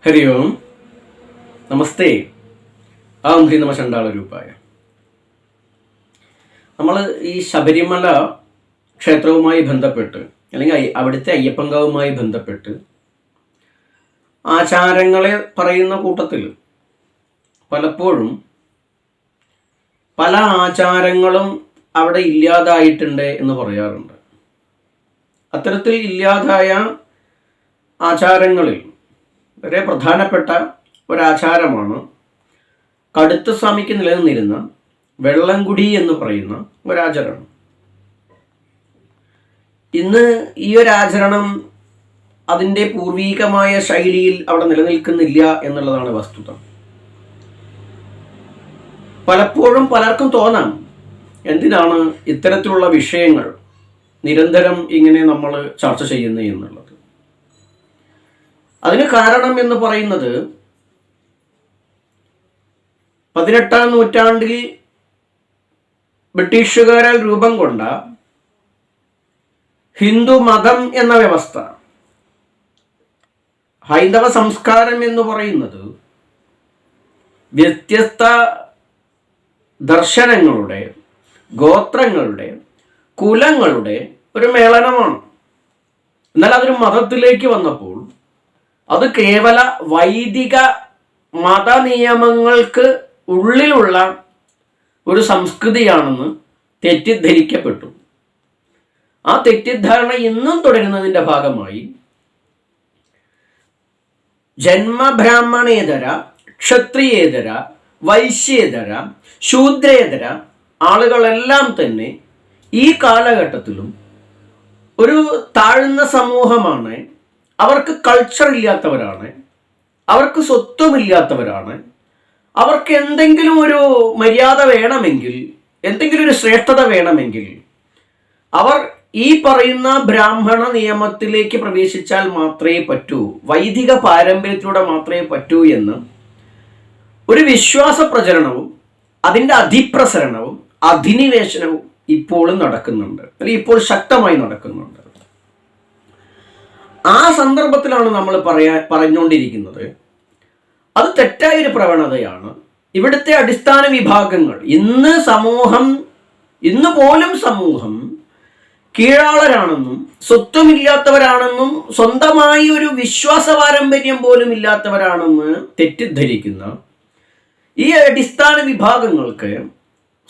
ഹരി ഓം നമസ്തേ. ആം ഹ്രീ നമ ചണ്ഡാളരൂപായ. നമ്മൾ ഈ ശബരിമല ക്ഷേത്രവുമായി ബന്ധപ്പെട്ട് അല്ലെങ്കിൽ അവിടുത്തെ അയ്യപ്പങ്കാവുമായി ബന്ധപ്പെട്ട് ആചാരങ്ങളെ പറയുന്ന കൂട്ടത്തിൽ പലപ്പോഴും പല ആചാരങ്ങളും അവിടെ ഇല്ലാതായിട്ടുണ്ട് എന്ന് പറയാറുണ്ട്. അത്തരത്തിൽ ഇല്ലാതായ ആചാരങ്ങളിൽ വളരെ പ്രധാനപ്പെട്ട ഒരാചാരമാണ് കടുത്ത സ്വാമിക്ക് നിലനിന്നിരുന്ന വെള്ളംകുടി എന്ന് പറയുന്ന ഒരാചരണം. ഇന്ന് ഈ ഒരാചരണം അതിൻ്റെ പൂർവീകമായ ശൈലിയിൽ അവിടെ നിലനിൽക്കുന്നില്ല എന്നുള്ളതാണ് വസ്തുത. പലപ്പോഴും പലർക്കും തോന്നാം, എന്തിനാണ് ഇത്തരത്തിലുള്ള വിഷയങ്ങൾ നിരന്തരം ഇങ്ങനെ നമ്മൾ ചർച്ച ചെയ്യുന്നത് എന്നുള്ളത്. അതിന് കാരണം എന്ന് പറയുന്നത് 18-ാം നൂറ്റാണ്ടിൽ ബ്രിട്ടീഷുകാരാൽ രൂപം കൊണ്ട ഹിന്ദു മതം എന്ന വ്യവസ്ഥ, ഹൈന്ദവ സംസ്കാരം എന്ന് പറയുന്നത് വ്യത്യസ്ത ദർശനങ്ങളുടെ, ഗോത്രങ്ങളുടെ, കുലങ്ങളുടെ ഒരു മേളനമാണ്. എന്നാൽ അതൊരു മതത്തിലേക്ക് വന്നപ്പോൾ അത് കേവല വൈദിക മതനിയമങ്ങൾക്ക് ഉള്ളിലുള്ള ഒരു സംസ്കൃതിയാണെന്ന് തെറ്റിദ്ധരിക്കപ്പെട്ടു. ആ തെറ്റിദ്ധാരണ ഇന്നും തുടരുന്നതിൻ്റെ ഭാഗമായി ജന്മബ്രാഹ്മണേതര, ക്ഷത്രിയേതര, വൈശ്യേതര, ശൂദ്രേതര ആളുകളെല്ലാം തന്നെ ഈ കാലഘട്ടത്തിലും ഒരു താഴ്ന്ന സമൂഹമാണ്. അവർക്ക് കൾച്ചർ ഇല്ലാത്തവരാണ്, അവർക്ക് സ്വത്വമില്ലാത്തവരാണ്. അവർക്ക് എന്തെങ്കിലും ഒരു മര്യാദ വേണമെങ്കിൽ, എന്തെങ്കിലും ഒരു ശ്രേഷ്ഠത വേണമെങ്കിൽ അവർ ഈ പറയുന്ന ബ്രാഹ്മണ നിയമത്തിലേക്ക് പ്രവേശിച്ചാൽ മാത്രമേ പറ്റൂ, വൈദിക പാരമ്പര്യത്തിലൂടെ മാത്രമേ പറ്റൂ എന്ന് ഒരു വിശ്വാസ പ്രചരണവും അതിൻ്റെ അതിപ്രസരണവും അധിനിവേശനവും ഇപ്പോഴും നടക്കുന്നുണ്ട്, അല്ലെങ്കിൽ ഇപ്പോൾ ശക്തമായി നടക്കുന്നുണ്ട്. ആ സന്ദർഭത്തിലാണ് നമ്മൾ പറഞ്ഞുകൊണ്ടിരിക്കുന്നത് അത് തെറ്റായൊരു പ്രവണതയാണ്. ഇവിടുത്തെ അടിസ്ഥാന വിഭാഗങ്ങൾ ഇന്ന് പോലും സമൂഹം കീഴാളരാണെന്നും സ്വത്വമില്ലാത്തവരാണെന്നും സ്വന്തമായി ഒരു വിശ്വാസ പാരമ്പര്യം പോലും ഇല്ലാത്തവരാണെന്ന് തെറ്റിദ്ധരിക്കുന്ന ഈ അടിസ്ഥാന വിഭാഗങ്ങൾക്ക്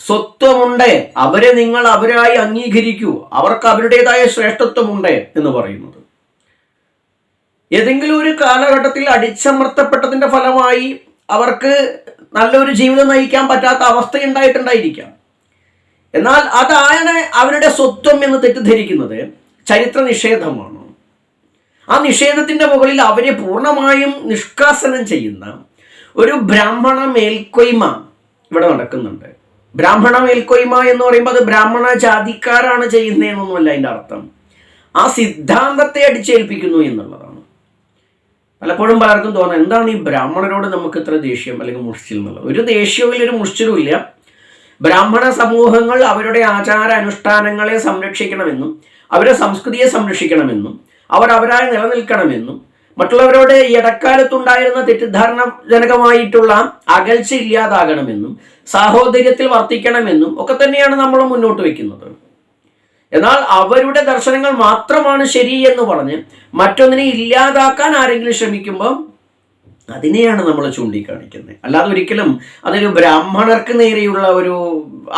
സ്വത്വമുണ്ട്, അവരെ നിങ്ങൾ അവരായി അംഗീകരിക്കൂ, അവർക്ക് അവരുടേതായ ശ്രേഷ്ഠത്വമുണ്ട് എന്ന് പറയുന്നത് ഏതെങ്കിലും ഒരു കാലഘട്ടത്തിൽ അടിച്ചമർത്തപ്പെട്ടതിൻ്റെ ഫലമായി അവർക്ക് നല്ലൊരു ജീവിതം നയിക്കാൻ പറ്റാത്ത അവസ്ഥയുണ്ടായിട്ടുണ്ടായിരിക്കാം. എന്നാൽ അതാണ് അവരുടെ സ്വത്വം എന്ന് തെറ്റിദ്ധരിക്കുന്നത് ചരിത്ര നിഷേധമാണ്. ആ നിഷേധത്തിൻ്റെ മുകളിൽ അവരെ പൂർണ്ണമായും നിഷ്കാസനം ചെയ്യുന്ന ഒരു ബ്രാഹ്മണ മേൽക്കൊയ്മ ഇവിടെ നടക്കുന്നുണ്ട്. ബ്രാഹ്മണ മേൽക്കൊയ്മ എന്ന് പറയുമ്പോൾ അത് ബ്രാഹ്മണ ജാതിക്കാരാണ് ചെയ്യുന്നതെന്നൊന്നുമല്ല അതിൻ്റെ അർത്ഥം. ആ സിദ്ധാന്തത്തെ അടിച്ചേൽപ്പിക്കുന്നു എന്നുള്ളതാണ്. പലപ്പോഴും പലർക്കും തോന്നാം, എന്താണ് ഈ ബ്രാഹ്മണരോട് നമുക്ക് ഇത്ര ദേഷ്യം അല്ലെങ്കിൽ മുഷ്ടിൽ എന്നുള്ളത്. ഒരു ദേഷ്യവും ഒരു മുഷ്ടിലും ഇല്ല. ബ്രാഹ്മണ സമൂഹങ്ങൾ അവരുടെ ആചാര അനുഷ്ഠാനങ്ങളെ സംരക്ഷിക്കണമെന്നും അവരുടെ സംസ്കൃതിയെ സംരക്ഷിക്കണമെന്നും അവരായി നിലനിൽക്കണമെന്നും മറ്റുള്ളവരോട് ഇടക്കാലത്തുണ്ടായിരുന്ന തെറ്റിദ്ധാരണജനകമായിട്ടുള്ള അകൽച്ച ഇല്ലാതാകണമെന്നും സാഹോദര്യത്തിൽ വർത്തിക്കണമെന്നും ഒക്കെ തന്നെയാണ് നമ്മൾ മുന്നോട്ട് വയ്ക്കുന്നത്. എന്നാൽ അവരുടെ ദർശനങ്ങൾ മാത്രമാണ് ശരി എന്ന് പറഞ്ഞ് മറ്റൊന്നിനെ ഇല്ലാതാക്കാൻ ആരെങ്കിലും ശ്രമിക്കുമ്പോൾ അതിനെയാണ് നമ്മൾ ചൂണ്ടിക്കാണിക്കുന്നത്. അല്ലാതെ ഒരിക്കലും അതൊരു ബ്രാഹ്മണർക്ക് നേരെയുള്ള ഒരു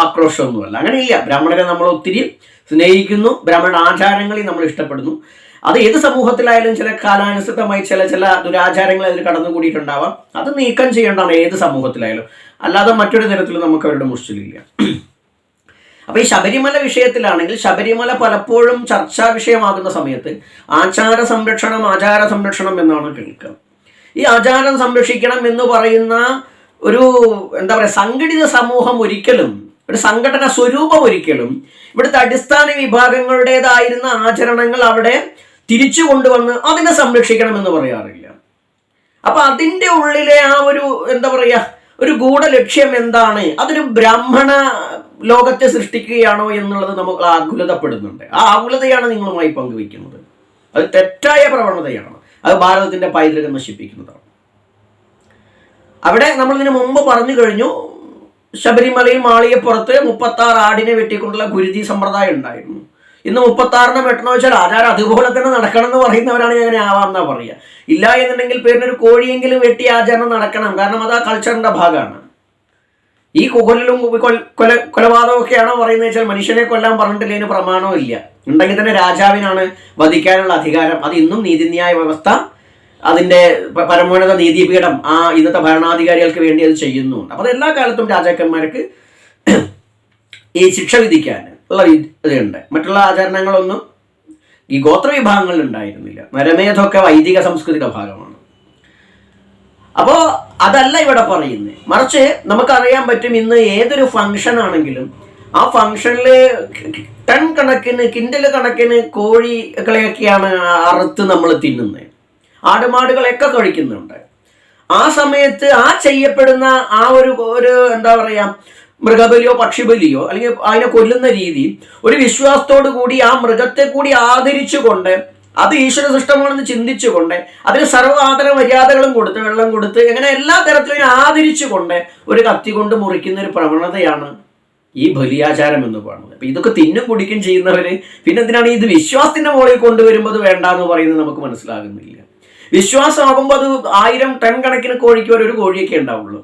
ആക്രോശമൊന്നുമല്ല. അങ്ങനെയില്ല. ബ്രാഹ്മണരെ നമ്മൾ ഒത്തിരി സ്നേഹിക്കുന്നു, ബ്രാഹ്മണ ആചാരങ്ങളിൽ നമ്മൾ ഇഷ്ടപ്പെടുന്നു. അത് ഏത് സമൂഹത്തിലായാലും ചില കാലാനുസൃതമായി ചില ദുരാചാരങ്ങൾ അതിൽ കടന്നുകൂടിയിട്ടുണ്ടാവാം. അത് നീക്കം ചെയ്യേണ്ടതാണ് ഏത് സമൂഹത്തിലായാലും. അല്ലാതെ മറ്റൊരു തരത്തിലും നമുക്ക് അവരുടെ മുഷ്ടിലില്ല. അപ്പോൾ ഈ ശബരിമല വിഷയത്തിലാണെങ്കിൽ ശബരിമല പലപ്പോഴും ചർച്ചാ വിഷയമാകുന്ന സമയത്ത് ആചാര സംരക്ഷണം എന്നാണ് കേൾക്കുക. ഈ ആചാരം സംരക്ഷിക്കണം എന്ന് പറയുന്ന ഒരു സംഘടിത സമൂഹം ഒരിക്കലും, ഒരു സംഘടന സ്വരൂപം ഒരിക്കലും ഇവിടുത്തെ അടിസ്ഥാന വിഭാഗങ്ങളുടേതായിരുന്ന ആചരണങ്ങൾ അവിടെ തിരിച്ചു കൊണ്ടുവന്ന് അതിനെ സംരക്ഷിക്കണം എന്ന് പറയാറില്ല. അപ്പൊ അതിൻ്റെ ഉള്ളിലെ ആ ഒരു ഒരു ഗൂഢലക്ഷ്യം എന്താണ്? അതൊരു ബ്രാഹ്മണ ലോകത്തെ സൃഷ്ടിക്കുകയാണോ എന്നുള്ളത് നമുക്ക് ആകുലതപ്പെടുന്നുണ്ട്. ആ ആകുലതയാണ് നിങ്ങളുമായി പങ്കുവയ്ക്കുന്നത്. അത് തെറ്റായ പ്രവണതയാണ്. അത് ഭാരതത്തിന്റെ പൈതൃകം നശിപ്പിക്കുന്നതാണ്. അവിടെ നമ്മൾ ഇതിനു മുമ്പ് പറഞ്ഞു കഴിഞ്ഞു, ശബരിമലയിൽ മാളികപ്പുറത്ത് 36 ആടിനെ വെട്ടിക്കൊണ്ടുള്ള ഗുരുതി സമ്പ്രദായം ഉണ്ടായിരുന്നു. ഇന്ന് 36 വെട്ടണമെന്ന് വെച്ചാൽ ആചാരം അതുപോലെ തന്നെ നടക്കണം എന്ന് പറയുന്നവരാണ് അങ്ങനെ ആവാമെന്നാ പറയുക. ഇല്ല എന്നുണ്ടെങ്കിൽ പേരിനൊരു കോഴിയെങ്കിലും വെട്ടി ആചരണം നടക്കണം. കാരണം അത് ആ കൾച്ചറിന്റെ ഭാഗമാണ്. ഈ കൊല്ലലും കൊലപാതകവും ഒക്കെയാണോ പറയുന്നത് വെച്ചാൽ മനുഷ്യനെ കൊല്ലാൻ പറഞ്ഞിട്ടില്ല, അതിന് പ്രമാണവും ഇല്ല. ഉണ്ടെങ്കിൽ തന്നെ രാജാവിനാണ് വധിക്കാനുള്ള അധികാരം. അത് ഇന്നും നീതിന്യായ വ്യവസ്ഥ, അതിന്റെ പരമോന്നത നീതിപീഠം ഇന്നത്തെ ഭരണാധികാരികൾക്ക് വേണ്ടി അത് ചെയ്യുന്നുണ്ട്. അപ്പൊ അത് എല്ലാ കാലത്തും രാജാക്കന്മാർക്ക് ഈ ശിക്ഷ വിധിക്കാൻ ഉള്ള ഇതുണ്ട്. മറ്റുള്ള ആചരണങ്ങളൊന്നും ഈ ഗോത്രവിഭാഗങ്ങളിൽ ഉണ്ടായിരുന്നില്ല. നരമേധമൊക്കെ വൈദിക സംസ്കൃതിയുടെ ഭാഗമാണ്. അപ്പോൾ അതല്ല ഇവിടെ പറയുന്നത്. മറിച്ച് നമുക്കറിയാൻ പറ്റും, ഇന്ന് ഏതൊരു ഫംഗ്ഷൻ ആണെങ്കിലും ആ ഫംഗ്ഷനിൽ ടൺ കണക്കിന് കിൻഡൽ കണക്കിന് കോഴികളെയൊക്കെയാണ് അറുത്ത് നമ്മൾ തിന്നുന്നത്. ആടുമാടുകളെയൊക്കെ കഴിക്കുന്നുണ്ട്. ആ സമയത്ത് ആ ചെയ്യപ്പെടുന്ന ആ ഒരു എന്താ പറയുക, മൃഗബലിയോ പക്ഷിബലിയോ അല്ലെങ്കിൽ അതിനെ കൊല്ലുന്ന രീതി ഒരു വിശ്വാസത്തോടു കൂടി ആ മൃഗത്തെ കൂടി ആദരിച്ചുകൊണ്ട്, അത് ഈശ്വര സൃഷ്ടമാണെന്ന് ചിന്തിച്ചുകൊണ്ട്, അതിന് സർവ്വ ആദര മര്യാദകളും കൊടുത്ത്, വെള്ളം കൊടുത്ത്, അങ്ങനെ എല്ലാ തരത്തിലും ആദരിച്ചുകൊണ്ട് ഒരു കത്തി കൊണ്ട് മുറിക്കുന്ന ഒരു പ്രവണതയാണ് ഈ ബലിയാചാരം എന്ന് പറയുന്നത്. അപ്പൊ ഇതൊക്കെ തിന്നും കുടിക്കും ചെയ്യുന്നവര് പിന്നെ എന്തിനാണ് ഇത് വിശ്വാസത്തിന്റെ മുകളിൽ കൊണ്ടുവരുമ്പോൾ വേണ്ട എന്ന് പറയുന്നത് നമുക്ക് മനസ്സിലാകുന്നില്ല. വിശ്വാസമാകുമ്പോൾ അത് 1000 ടൺ കണക്കിന് കോഴിക്ക് ഒരു കോഴിയൊക്കെ ഉണ്ടാവുള്ളൂ.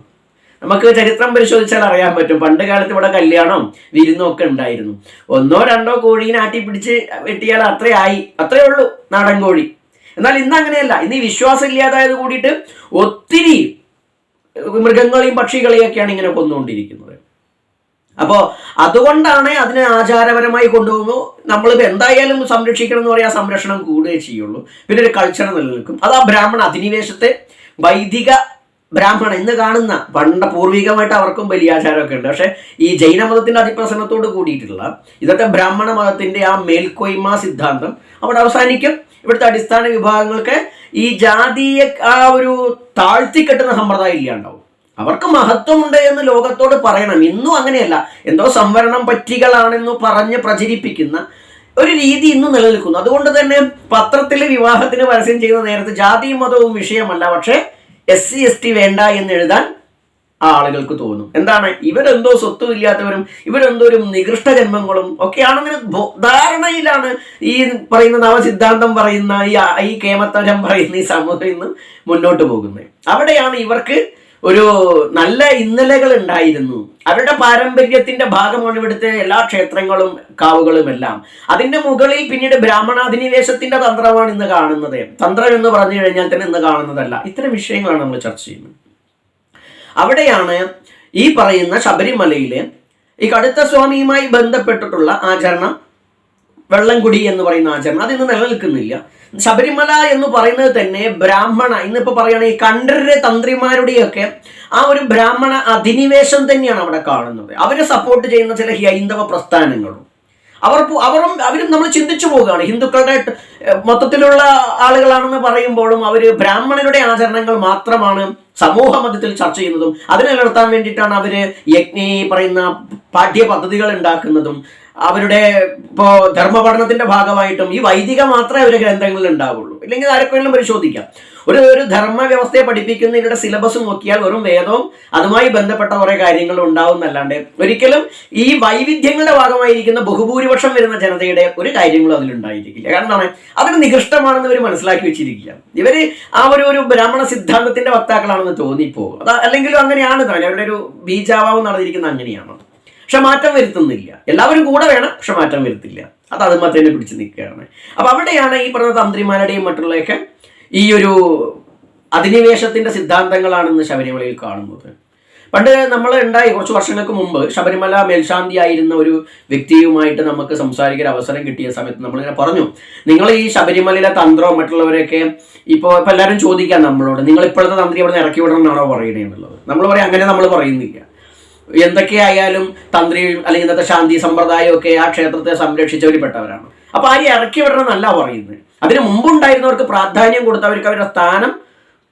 നമുക്ക് ചരിത്രം പരിശോധിച്ചാൽ അറിയാൻ പറ്റും. പണ്ട് കാലത്ത് ഇവിടെ കല്യാണം വിരുന്നും ഒക്കെ ഉണ്ടായിരുന്നു. 1 2 കോഴീനെ ആട്ടിപ്പിടിച്ച് വെട്ടിയാൽ അത്രേ ഉള്ളൂ നാടൻ കോഴി. എന്നാൽ ഇന്ന് അങ്ങനെയല്ല. ഇന്ന് ഈ വിശ്വാസം ഇല്ലാതായത് കൂടിയിട്ട് ഒത്തിരി മൃഗങ്ങളെയും പക്ഷികളെയൊക്കെയാണ് ഇങ്ങനെ കൊന്നുകൊണ്ടിരിക്കുന്നത്. അപ്പോൾ അതുകൊണ്ടാണ് അതിനെ ആചാരപരമായി കൊണ്ടുപോകുമ്പോൾ നമ്മളിപ്പോൾ എന്തായാലും സംരക്ഷിക്കണം എന്ന് പറയാൻ സംരക്ഷണം കൂടുകയേ ചെയ്യുള്ളൂ. പിന്നെ ഒരു കൾച്ചർ നിലനിൽക്കും. അത് ആ ബ്രാഹ്മണ അധിനിവേശത്തെ വൈദിക ബ്രാഹ്മണ ഇന്ന് കാണുന്ന പൂർവികമായിട്ട് അവർക്കും ബലിയാചാരമൊക്കെ ഉണ്ട്. പക്ഷെ ഈ ജൈനമതത്തിന്റെ അതിപ്രസരണത്തോട് കൂടിയിട്ടുള്ള ഇന്നത്തെ ബ്രാഹ്മണ മതത്തിന്റെ ആ മേൽക്കോയ്മ സിദ്ധാന്തം അവിടെ അവസാനിക്കും. ഇവിടുത്തെ അടിസ്ഥാന വിഭാഗങ്ങൾക്ക് ഈ ജാതീയ ആ ഒരു താഴ്ത്തിക്കെട്ടുന്ന സമ്പ്രദായം ഇല്ലാണ്ടാവും. അവർക്ക് മഹത്വമുണ്ട് എന്ന് ലോകത്തോട് പറയണം. ഇന്നും അങ്ങനെയല്ല. എന്തോ സംവരണം പറ്റികളാണെന്ന് പറഞ്ഞ് പ്രചരിപ്പിക്കുന്ന ഒരു രീതി ഇന്നും നിലനിൽക്കുന്നു. അതുകൊണ്ട് തന്നെ പത്രത്തിൽ വിവാഹത്തിന് പരസ്യം ചെയ്യുന്ന നേരത്ത് ജാതിയും മതവും വിഷയമല്ല, പക്ഷേ SC ST വേണ്ട എന്ന് എഴുതാൻ ആളുകൾക്ക് തോന്നും. എന്താണ്, ഇവരെന്തോ സ്വത്തും ഇല്ലാത്തവരും ഇവരെന്തോ ഒരു നികൃഷ്ട ജന്മങ്ങളും ഒക്കെയാണെന്നൊരു ധാരണയിലാണ് ഈ പറയുന്ന നവസിദ്ധാന്തം പറയുന്ന ഈ കേമത്തരം പറയുന്ന ഈ സമൂഹം ഇന്ന് മുന്നോട്ട് പോകുന്നത്. അവിടെയാണ് ഇവർക്ക് ഒരു നല്ല ഇന്നലകൾ ഉണ്ടായിരുന്നു. അവരുടെ പാരമ്പര്യത്തിന്റെ ഭാഗമാണ് ഇവിടുത്തെ എല്ലാ ക്ഷേത്രങ്ങളും കാവുകളും എല്ലാം. അതിന്റെ മുകളിൽ പിന്നീട് ബ്രാഹ്മണാധിനിവേശത്തിന്റെ തന്ത്രമാണ് ഇന്ന് കാണുന്നത്. തന്ത്രം എന്ന് പറഞ്ഞു കഴിഞ്ഞാൽ തന്നെ ഇന്ന് കാണുന്നതല്ല. ഇത്തരം വിഷയങ്ങളാണ് നമ്മൾ ചർച്ച ചെയ്യുന്നത്. അവിടെയാണ് ഈ പറയുന്ന ശബരിമലയിലെ ഈ കടുത്ത സ്വാമിയുമായി ബന്ധപ്പെട്ടിട്ടുള്ള ആചരണം, വെള്ളംകുടി എന്ന് പറയുന്ന ആചരണം, അതിന്ന് നിലനിൽക്കുന്നില്ല. ശബരിമല എന്ന് പറയുന്നത് തന്നെ ബ്രാഹ്മണ, ഇന്നിപ്പോൾ പറയുകയാണെങ്കിൽ ഈ കണ്ഠരരെ തന്ത്രിമാരുടെയൊക്കെ ആ ഒരു ബ്രാഹ്മണ അധിനിവേശം തന്നെയാണ് അവിടെ കാണുന്നത്. അവരെ സപ്പോർട്ട് ചെയ്യുന്ന ചില ഹൈന്ദവ പ്രസ്ഥാനങ്ങളും അവരും നമ്മൾ ചിന്തിച്ചു പോവുകയാണ്. ഹിന്ദുക്കളുടെ മൊത്തത്തിലുള്ള ആളുകളാണെന്ന് പറയുമ്പോഴും അവര് ബ്രാഹ്മണരുടെ ആചരണങ്ങൾ മാത്രമാണ് സമൂഹ മധ്യത്തിൽ ചർച്ച ചെയ്യുന്നതും അതിനെ നിലനിർത്താൻ വേണ്ടിയിട്ടാണ് അവര് പറയുന്ന പാഠ്യ പദ്ധതികൾ ഉണ്ടാക്കുന്നതും അവരുടെ ഇപ്പോൾ ധർമ്മപഠനത്തിന്റെ ഭാഗമായിട്ടും ഈ വൈദിക മാത്രമേ അവരുടെ ഗ്രന്ഥങ്ങളിൽ ഉണ്ടാവുള്ളൂ. ഇല്ലെങ്കിൽ ആരെങ്കിലും പരിശോധിക്കാം. ഒരു ധർമ്മ വ്യവസ്ഥയെ പഠിപ്പിക്കുന്ന ഇവരുടെ സിലബസ് നോക്കിയാൽ വെറും വേദവും അതുമായി ബന്ധപ്പെട്ട കുറെ കാര്യങ്ങൾ ഉണ്ടാവും എന്നല്ലാണ്ട് ഒരിക്കലും ഈ വൈവിധ്യങ്ങളുടെ ഭാഗമായിരിക്കുന്ന ബഹുഭൂരിപക്ഷം വരുന്ന ജനതയുടെ ഒരു കാര്യങ്ങളും അതിലുണ്ടായിരിക്കില്ല. കാരണം എന്താണ്, അതൊരു നികൃഷ്ടമാണെന്ന് ഇവർ മനസ്സിലാക്കി വെച്ചിരിക്കുക. ഇവര് ആ ഒരു ബ്രാഹ്മണ സിദ്ധാന്തത്തിന്റെ വക്താക്കളാണെന്ന് തോന്നിപ്പോകും. അത് അല്ലെങ്കിലും അങ്ങനെയാണ് തന്നെ. അവരുടെ ഒരു ബീജാവാവും നടന്നിരിക്കുന്നത് അങ്ങനെയാണ്. പക്ഷെ മാറ്റം വരുത്തുന്നില്ല. എല്ലാവരും കൂടെ വേണം, പക്ഷെ മാറ്റം വരുത്തില്ല. അത് അതുമത്തേനെ പിടിച്ച് നിൽക്കുകയാണ്. അപ്പൊ അവിടെയാണ് ഈ പറഞ്ഞ തന്ത്രിമാരുടെയും മറ്റുള്ളതൊക്കെ ഈ ഒരു അധിനിവേശത്തിന്റെ സിദ്ധാന്തങ്ങളാണെന്ന് ശബരിമലയിൽ കാണുന്നത്. പണ്ട് നമ്മൾ കുറച്ച് വർഷങ്ങൾക്ക് മുമ്പ് ശബരിമല മേൽശാന്തി ആയിരുന്ന ഒരു വ്യക്തിയുമായിട്ട് നമുക്ക് സംസാരിക്കാൻ അവസരം കിട്ടിയ സമയത്ത് നമ്മളിങ്ങനെ പറഞ്ഞു, നിങ്ങൾ ഈ ശബരിമലയിലെ തന്ത്രവും മറ്റുള്ളവരെയൊക്കെ ഇപ്പോൾ എല്ലാവരും ചോദിക്കാം നമ്മളോട്, നിങ്ങൾ ഇപ്പോഴത്തെ തന്ത്രി അവിടെ നിന്ന് ഇറക്കി വിടണമെന്നാണോ പറയണേ എന്നുള്ളത്. നമ്മൾ പറയാം, അങ്ങനെ നമ്മൾ പറയുന്നില്ല. എന്തൊക്കെയായാലും തന്ത്രി അല്ലെങ്കിൽ ഇന്നത്തെ ശാന്തി സമ്പ്രദായമൊക്കെ ആ ക്ഷേത്രത്തെ സംരക്ഷിച്ചവർ പെട്ടവരാണ്. അപ്പൊ ആരും ഇറക്കി വിടണം എന്നല്ല പറയുന്നത്. അതിന് മുമ്പുണ്ടായിരുന്നവർക്ക് പ്രാധാന്യം കൊടുത്ത് അവർക്ക് അവരുടെ സ്ഥാനം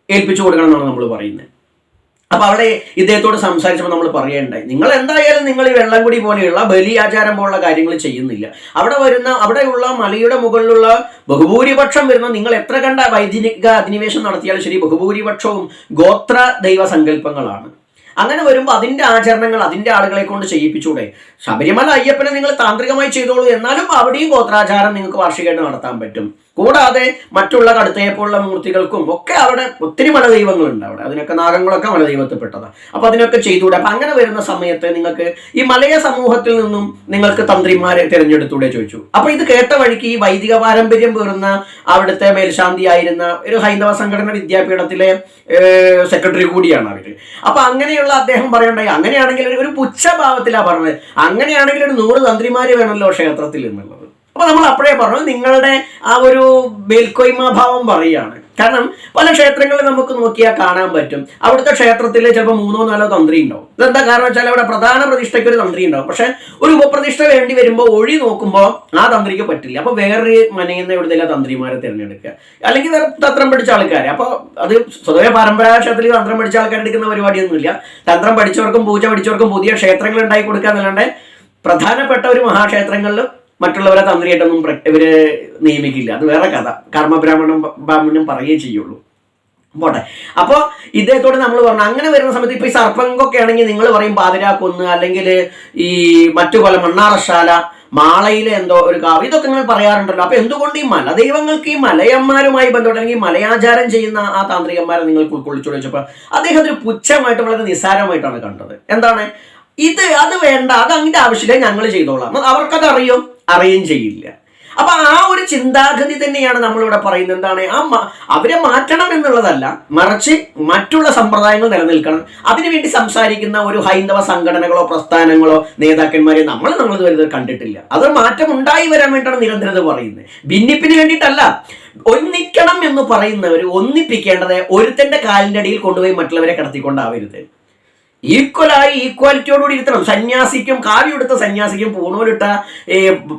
ഏൽപ്പിച്ചു കൊടുക്കണം എന്നാണ് നമ്മൾ പറയുന്നത്. അപ്പൊ അവിടെ ഇദ്ദേഹത്തോട് സംസാരിച്ചപ്പോൾ നമ്മൾ പറയേണ്ടായി, നിങ്ങൾ എന്തായാലും നിങ്ങൾ ഈ വെള്ളംകുടി പോലെയുള്ള ബലി ആചാരം പോലുള്ള കാര്യങ്ങൾ ചെയ്യുന്നില്ല. അവിടെയുള്ള മലയുടെ മുകളിലുള്ള ബഹുഭൂരിപക്ഷം വരുന്ന, നിങ്ങൾ എത്ര കണ്ട വൈദിക അധിനിവേശം നടത്തിയാലും ശരി, ബഹുഭൂരിപക്ഷവും ഗോത്ര ദൈവ സങ്കല്പങ്ങളാണ്. അങ്ങനെ വരുമ്പോൾ അതിന്റെ ആചരണങ്ങൾ അതിന്റെ ആളുകളെ കൊണ്ട് ചെയ്യിപ്പിച്ചൂടെ? ശബരിമല അയ്യപ്പനെ നിങ്ങൾ താന്ത്രികമായി ചെയ്തോളൂ, എന്നാലും അവിടെയും ഗോത്രാചാരം നിങ്ങൾക്ക് വാർഷികമായിട്ട് നടത്താൻ പറ്റും. കൂടാതെ മറ്റുള്ള കടുത്തയെപ്പോലുള്ള മൂർത്തികൾക്കും ഒക്കെ അവിടെ ഒത്തിരി മലദൈവങ്ങളുണ്ട്. അതിനൊക്കെ നാഗങ്ങളൊക്കെ മലദൈവത്തിൽപ്പെട്ടതാണ്. അപ്പൊ അതിനൊക്കെ ചെയ്തുകൂടെ? അപ്പൊ അങ്ങനെ വരുന്ന സമയത്ത് നിങ്ങൾക്ക് ഈ മലയ സമൂഹത്തിൽ നിന്നും നിങ്ങൾക്ക് തന്ത്രിമാരെ തിരഞ്ഞെടുത്തൂടെ ചോദിച്ചു. അപ്പൊ ഇത് കേട്ട വഴിക്ക് ഈ വൈദിക പാരമ്പര്യം പേറുന്ന അവിടുത്തെ മേൽശാന്തിയായിരുന്ന ഒരു ഹൈന്ദവ സംഘടന വിദ്യാപീഠത്തിലെ സെക്രട്ടറി കൂടിയാണ് അവര്. അപ്പൊ അങ്ങനെയുള്ള അദ്ദേഹം പറയണ്ടായി, അങ്ങനെയാണെങ്കിൽ ഒരു പുച്ഛഭാവത്തിലാണ് പറഞ്ഞത്, അങ്ങനെയാണെങ്കിൽ ഒരു 100 തന്ത്രിമാര് വേണമല്ലോ ക്ഷേത്രത്തിൽ എന്നുള്ളത്. അപ്പൊ നമ്മൾ അപ്പോഴേ പറഞ്ഞു, നിങ്ങളുടെ ആ ഒരു മേൽക്കോയ്മഭാവം പറയുകയാണ്. കാരണം പല ക്ഷേത്രങ്ങളിൽ നമുക്ക് നോക്കിയാൽ കാണാൻ പറ്റും, അവിടുത്തെ ക്ഷേത്രത്തിൽ ചിലപ്പോൾ 3 or 4 തന്ത്രി ഉണ്ടാവും. ഇതെന്താ കാരണം വെച്ചാൽ അവിടെ പ്രധാന പ്രതിഷ്ഠയ്ക്ക് ഒരു തന്ത്രി ഉണ്ടാവും, പക്ഷെ ഒരു ഉപപ്രതിഷ്ഠ വേണ്ടി വരുമ്പോൾ ഒഴി നോക്കുമ്പോൾ ആ തന്ത്രിക്ക് പറ്റില്ല. അപ്പൊ വേറൊരു മനയുന്ന ഇവിടുത്തെ തന്ത്രിമാരെ തിരഞ്ഞെടുക്കുക, അല്ലെങ്കിൽ വേറെ തന്ത്രം പഠിച്ച ആൾക്കാരെ. അപ്പൊ അത് സ്വതവേ പരമ്പരാഗത ക്ഷേത്രത്തിൽ തന്ത്രം പഠിച്ച ആൾക്കാർ എടുക്കുന്ന പരിപാടിയൊന്നുമില്ല. തന്ത്രം പഠിച്ചവർക്കും പൂജ പഠിച്ചവർക്കും പുതിയ ക്ഷേത്രങ്ങൾ ഉണ്ടാക്കി കൊടുക്കുക എന്നല്ലാണ്ട് പ്രധാനപ്പെട്ട ഒരു മഹാക്ഷേത്രങ്ങളിൽ മറ്റുള്ളവരെ തന്ത്രിയായിട്ടൊന്നും ഇവര് നിയമിക്കില്ല. അത് വേറെ കഥ, കർമ്മബ്രാഹ്മണ്യം പറയുകയേ ചെയ്യുള്ളൂ. പോട്ടെ. അപ്പോൾ ഇദ്ദേഹത്തോട് നമ്മൾ പറഞ്ഞു, അങ്ങനെ വരുന്ന സമയത്ത് ഇപ്പൊ ഈ സർപ്പങ്കൊക്കെ ആണെങ്കിൽ നിങ്ങൾ പറയും പാതിരാക്കൊന്ന്, അല്ലെങ്കിൽ ഈ മറ്റു പല മണ്ണാറശാല, മാളയിലെ എന്തോ ഒരു കാവ്, ഇതൊക്കെ നിങ്ങൾ പറയാറുണ്ടല്ലോ. അപ്പൊ എന്തുകൊണ്ട് ഈ മലദൈവങ്ങൾക്ക് ഈ മലയന്മാരുമായി ബന്ധപ്പെട്ട് അല്ലെങ്കിൽ മലയാചാരം ചെയ്യുന്ന ആ താന്ത്രികന്മാരെ നിങ്ങൾക്ക് ഉൾക്കൊള്ളിച്ചു ചോദിച്ചപ്പോൾ അദ്ദേഹം ഒരു പുച്ഛമായിട്ട് വളരെ നിസ്സാരമായിട്ടാണ് കണ്ടത്. എന്താണ് അത് വേണ്ട, അത് അതിന്റെ ആവശ്യമില്ല, ഞങ്ങൾ ചെയ്തോളാം. അവർക്കത് അറിയുകയും ചെയ്യില്ല. അപ്പൊ ആ ഒരു ചിന്താഗതി തന്നെയാണ് നമ്മളിവിടെ പറയുന്നത്. എന്താണ്, അവരെ മാറ്റണം എന്നുള്ളതല്ല, മറിച്ച് മറ്റുള്ള സമ്പ്രദായങ്ങൾ നിലനിൽക്കണം. അതിനുവേണ്ടി സംസാരിക്കുന്ന ഒരു ഹൈന്ദവ സംഘടനകളോ പ്രസ്ഥാനങ്ങളോ നേതാക്കന്മാരെ നമ്മൾ ഇതുവരെ കണ്ടിട്ടില്ല. അത് മാറ്റം ഉണ്ടായി വരാൻ വേണ്ടിയാണ് നിരന്തരത പറയുന്നത്, ഭിന്നിപ്പിന് വേണ്ടിയിട്ടല്ല. ഒന്നിക്കണം എന്ന് പറയുന്നവർ ഒന്നിപ്പിക്കേണ്ടത് ഒരുത്തന്റെ കാലിന്റെ അടിയിൽ കൊണ്ടുപോയി മറ്റുള്ളവരെ കടത്തിക്കൊണ്ടാവരുത്. ഈക്വാലിറ്റിയോടുകൂടി ഇരുത്തണം. സന്യാസിക്കും, കാവ്യെടുത്ത സന്യാസിക്കും, പൂണൂലിട്ട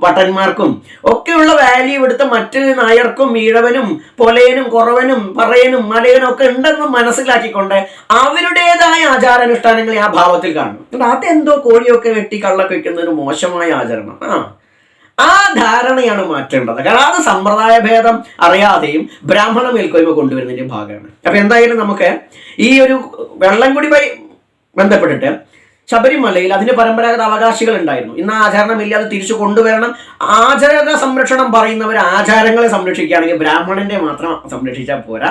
പട്ടന്മാർക്കും ഒക്കെയുള്ള വാല്യൂ എടുത്ത മറ്റ് നായർക്കും ഈഴവനും പൊലയനും കുറവനും പറയനും മലയനും ഒക്കെ ഉണ്ടെന്ന് മനസ്സിലാക്കിക്കൊണ്ട് അവരുടേതായ ആചാരാനുഷ്ഠാനങ്ങളെ ആ ഭാവത്തിൽ കാണും. അതെന്തോ കോഴിയൊക്കെ വെട്ടി കള്ളൊക്കെ വെക്കുന്നതിന് മോശമായ ആചരണം. ആ ധാരണയാണ് മാറ്റേണ്ടത്. കാരണം അത് സമ്പ്രദായ ഭേദം അറിയാതെയും ബ്രാഹ്മണ മേൽക്കോയ്മ കൊണ്ടുവരുന്നതിന്റെ ഭാഗമാണ്. അപ്പൊ എന്തായാലും നമുക്ക് ഈ ഒരു വെള്ളംകുടി ബന്ധപ്പെട്ടിട്ട് ശബരിമലയിൽ അതിന്റെ പരമ്പരാഗത അവകാശികൾ ഉണ്ടായിരുന്നു. ഇന്ന് ആചരണമില്ലാതെ തിരിച്ചു കൊണ്ടുവരണം. ആചാര സംരക്ഷണം പറയുന്നവർ ആചാരങ്ങളെ സംരക്ഷിക്കുകയാണെങ്കിൽ ബ്രാഹ്മണന്റെ മാത്രം സംരക്ഷിച്ചാൽ പോരാ.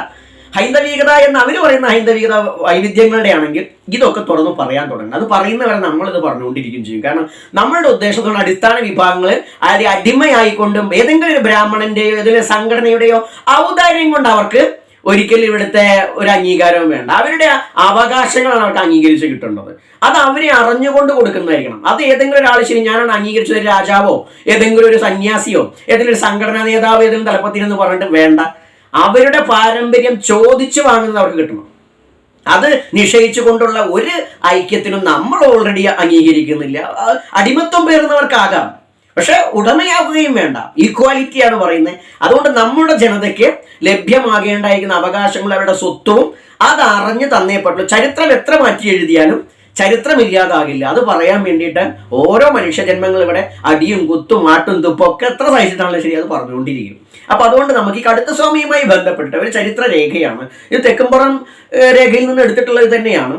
ഹൈന്ദവികത എന്ന് അവർ പറയുന്ന ഹൈന്ദവികത വൈവിധ്യങ്ങളുടെ ആണെങ്കിൽ ഇതൊക്കെ തുറന്ന് പറയാൻ തുടങ്ങണം. അത് പറയുന്നവരെ നമ്മളിത് പറഞ്ഞുകൊണ്ടിരിക്കുകയും ചെയ്യും. കാരണം നമ്മളുടെ ഉദ്ദേശത്തോടെ അടിസ്ഥാന വിഭാഗങ്ങൾ ആദ്യം അടിമയായിക്കൊണ്ടും ഏതെങ്കിലും ഒരു ബ്രാഹ്മണന്റെയോ ഏതെങ്കിലും സംഘടനയുടെയോ ഔദാര്യം കൊണ്ട് അവർക്ക് ഒരിക്കലും ഇവിടുത്തെ ഒരു അംഗീകാരവും വേണ്ട. അവരുടെ അവകാശങ്ങളാണ് അവർക്ക് അംഗീകരിച്ച് കിട്ടേണ്ടത്. അത് അവരെ അറിഞ്ഞുകൊണ്ട് കൊടുക്കുന്നതായിരിക്കണം. അത് ഏതെങ്കിലും ഒരാൾ ശരി ഞാനാണ് അംഗീകരിച്ചത്, രാജാവോ ഏതെങ്കിലും ഒരു സന്യാസിയോ ഏതെങ്കിലും ഒരു സംഘടനാ നേതാവോ ഏതെങ്കിലും തലപ്പത്തിനെന്ന് പറഞ്ഞിട്ട് വേണ്ട. അവരുടെ പാരമ്പര്യം ചോദിച്ചു വാങ്ങുന്നത് അവർക്ക് കിട്ടണം. അത് നിഷേധിച്ചു കൊണ്ടുള്ള ഒരു ഐക്യത്തിനും നമ്മൾ ഓൾറെഡി അംഗീകരിക്കുന്നില്ല. അടിമത്വം പേറുന്നവർക്കാകാം, പക്ഷെ ഉടമയാവുകയും വേണ്ട. ഈക്വാലിറ്റിയാണ് പറയുന്നത്. അതുകൊണ്ട് നമ്മുടെ ജനതയ്ക്ക് ലഭ്യമാകേണ്ടായിരിക്കുന്ന അവകാശങ്ങൾ, അവരുടെ സ്വത്വവും അത് അറിഞ്ഞു തന്നേ പറ്റുള്ളൂ. ചരിത്രം എത്ര മാറ്റി എഴുതിയാലും ചരിത്രമില്ലാതാകില്ല. അത് പറയാൻ വേണ്ടിയിട്ട് ഓരോ മനുഷ്യജന്മങ്ങൾ ഇവിടെ അടിയും കുത്തും ആട്ടും തുപ്പും ഒക്കെ എത്ര സഹിച്ചിട്ടാണല്ലോ ശരി അത് പറഞ്ഞുകൊണ്ടിരിക്കും. അപ്പൊ അതുകൊണ്ട് നമുക്ക് ഈ കടുത്തസ്വാമിയുമായി ബന്ധപ്പെട്ട ഒരു ചരിത്ര രേഖയാണ് ഇത്. തെക്കുംപുറം രേഖയിൽ നിന്ന് എടുത്തിട്ടുള്ളത് തന്നെയാണ്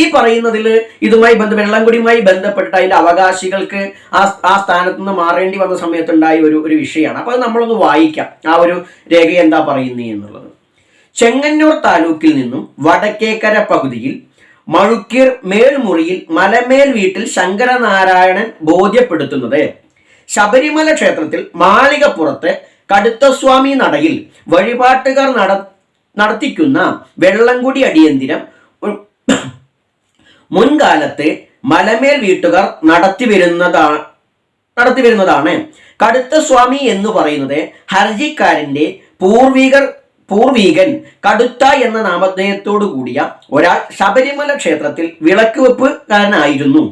ഈ പറയുന്നതിൽ ഇതുമായി വെള്ളംകുടിയുമായി ബന്ധപ്പെട്ട് അതിന്റെ അവകാശികൾക്ക് ആ സ്ഥാനത്ത് നിന്ന് മാറേണ്ടി വന്ന സമയത്തുണ്ടായ ഒരു വിഷയമാണ്. അപ്പൊ അത് നമ്മളൊന്ന് വായിക്കാം, ആ ഒരു രേഖ എന്താ പറയുന്നത് എന്നുള്ളത്. ചെങ്ങന്നൂർ താലൂക്കിൽ നിന്നും വടക്കേക്കര പകുതിയിൽ മഴുക്കീർ മേൽമുറിയിൽ മലമേൽ വീട്ടിൽ ശങ്കരനാരായണൻ ബോധ്യപ്പെടുത്തുന്നത് ശബരിമല ക്ഷേത്രത്തിൽ മാളികപ്പുറത്ത് കടുത്തസ്വാമി നടയിൽ വഴിപാട്ടുകാർ നടത്തിക്കുന്ന വെള്ളംകുടി അടിയന്തിരം മുൻകാലത്ത് മലമേൽ വീട്ടുകാർ നടത്തിവരുന്നതാണ്. കടുത്തസ്വാമി എന്ന് പറയുന്നത് ഹർജിക്കാരന്റെ പൂർവീകൻ കടുത്ത എന്ന നാമധേയത്തോടു കൂടിയ ഒരാൾ ശബരിമല ക്ഷേത്രത്തിൽ വിളക്ക് വെപ്പുകാരനായിരുന്നു.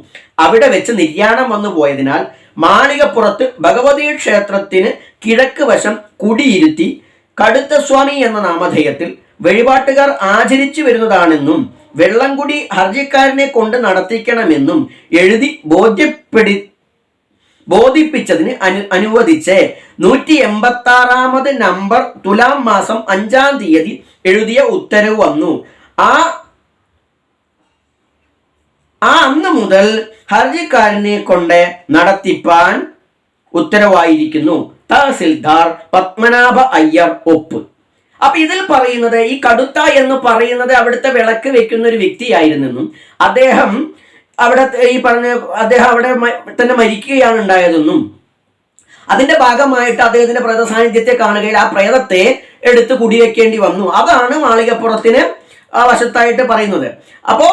അവിടെ വെച്ച് നിര്യാണം വന്നു പോയതിനാൽ മാളികപ്പുറത്ത് ഭഗവതി ക്ഷേത്രത്തിന് കിഴക്ക് വശം കുടിയിരുത്തി കടുത്തസ്വാമി എന്ന നാമധേയത്തിൽ വഴിപാട്ടുകാർ ആചരിച്ചു വരുന്നതാണെന്നും വെള്ളംകുടി ഹർജിക്കാരനെ കൊണ്ട് നടത്തിക്കണമെന്നും എഴുതി ബോധിപ്പിച്ചതിന് അനുവദിച്ച് 186 നമ്പർ തുലാം മാസം 5-ാം തീയതി എഴുതിയ ഉത്തരവ് വന്നു. അന്ന് മുതൽ ഹർജിക്കാരനെ കൊണ്ട് നടത്തിപ്പാൻ ഉത്തരവായിരിക്കുന്നു. തഹസിൽദാർ പത്മനാഭ അയ്യർ ഒപ്പ്. അപ്പൊ ഇതിൽ പറയുന്നത് ഈ കടുത്ത എന്ന് പറയുന്നത് അവിടുത്തെ വിളക്ക് വെക്കുന്ന ഒരു വ്യക്തിയായിരുന്നെന്നും അദ്ദേഹം അവിടെ തന്നെ മരിക്കുകയാണ് ഉണ്ടായതെന്നും അതിന്റെ ഭാഗമായിട്ട് അദ്ദേഹത്തിന്റെ പ്രേത സാന്നിധ്യത്തെ കാണുകയിൽ ആ പ്രേതത്തെ എടുത്ത് കുടിവെക്കേണ്ടി വന്നു. അതാണ് മാളികപ്പുറത്തിന് വശത്തായിട്ട് പറയുന്നത്. അപ്പോ